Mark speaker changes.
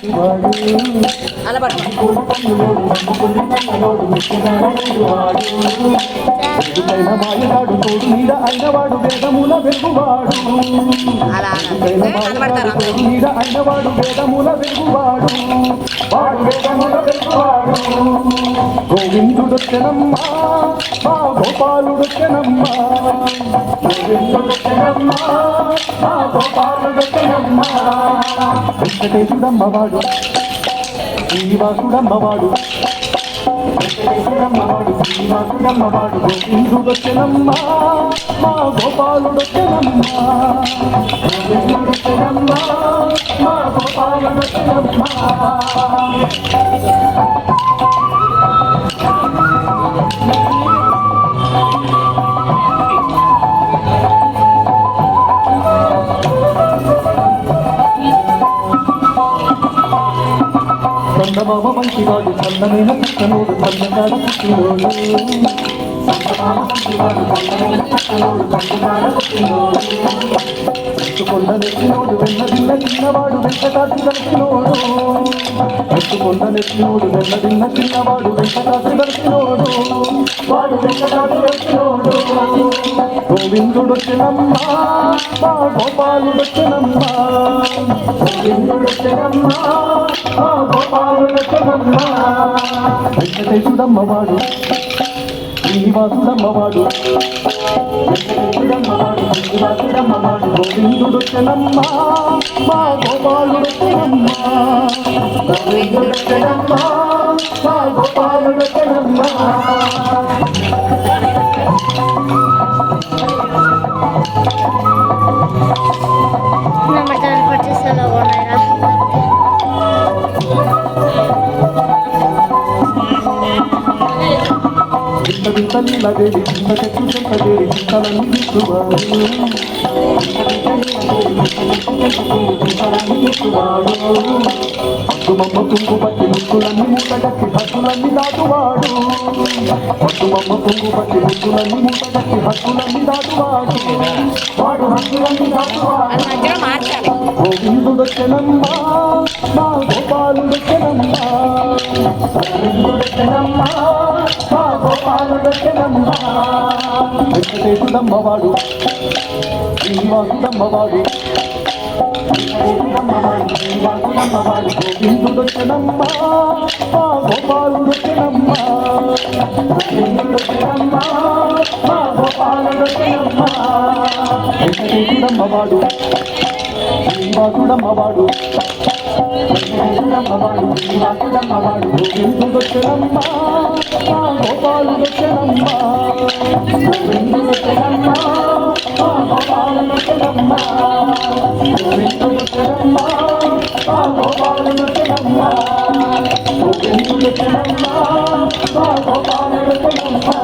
Speaker 1: అలా పట్టుకో
Speaker 2: అయినవాడు వేదముల వెలుగువాడు అయినవాడు వేదముల వెలుగువాడు వాడు వేదముల వెలుగువాడు గోవిందుడొచ్చనమ్మా మా గోపాలుడొచ్చనమ్మా గోవిందుడొచ్చనమ్మా మా గోపాలుడొచ్చనమ్మా వెంకటేశుడమ్మవాడు శ్రీనివాసుడమ్మవాడు వెంకటేశుడమ్మవాడు శ్రీనివాసుడమ్మవాడు గోవిందుడొచ్చనమ్మా మా గోపాలుడొచ్చనమ్మా గోవిందుడొచ్చనమ్మా మా గోపాలుడొచ్చనమ్మా చందమామ మంచివాడు చందమైన పుట్టనోడు చందనాడ పుట్టినోడు చందమామ మంచివాడు చందమైన పుట్టనోడు చందనాడ పుట్టినోడు ఎత్తుకొండ నెత్తినోడు వెన్నదిన్న చిన్నవాడు వెంకటాద్రి దర్శినోడు ఎత్తుకొండ నెత్తినోడు వెన్నదిన్న చిన్నవాడు వెంకటాద్రి దర్శినోడు వాడు వెంకటాద్రి దర్శినోడు గోవిందుడొచ్చనమ్మా మా గోపాలుడొచ్చనమ్మా గోవిందుడొచ్చనమ్మా మా గోపాలుడొచ్చనమ్మా వెంకటేశుడమ్మవాడు శ్రీనివాసుడమ్మవాడు వెంకటేశుడమ్మవాడు శ్రీనివాసుడమ్మవాడు గోవిందుడొచ్చనమ్మా మా గోపాలుడొచ్చనమ్మా గోవిందుడొచ్చనమ్మా మా గోపాలుడొచ్చనమ్మా వింతలీలదేవి చిన్న చెట్టు చెంపదేవి చింతలన్నీ తీసువాడు పట్టుమమ్మ తుంగు పట్టి ముక్కులన్నీ మూటగట్టి హక్కులన్నీ దాటువాడు పట్టుమమ్మ తుంగు పట్టి ముక్కులన్నీ మూటగట్టి హక్కులన్నీ దాటువాడు వాడు హక్కులన్నీ దాటువాడు గోవిందుడొచ్చనమ్మా మా గోపాలుడొచ్చనమ్మా గోవిందుడొచ్చనమ్మా మా గోపాలుడొచ్చనమ్మా వెంకటేశుడమ్మవాడు శ్రీనివాసుడమ్మవాడు శ్రీనివాసుడమ్మవాడు గోవిందుడొచ్చనమ్మా మా గోపాలుడొచ్చనమ్మా గోవిందుడొచ్చనమ్మా మా గోపాలుడొచ్చనమ్మా వెంకటేశుడమ్మవాడు శ్రీనివాసుడమ్మవాడు వెంకటేశుడమ్మవాడు శ్రీనివాసుడమ్మవాడు గోవిందుడొచ్చనమ్మా మా గోపాలుడొచ్చనమ్మా గోవిందుడొచ్చనమ్మా మా గోపాలుడొచ్చనమ్మా గోవిందుడొచ్చనమ్మా మా గోపాలుడొచ్చనమ్మా గోవిందుడొచ్చనమ్మా మా గోపాలుడొచ్చనమ్మా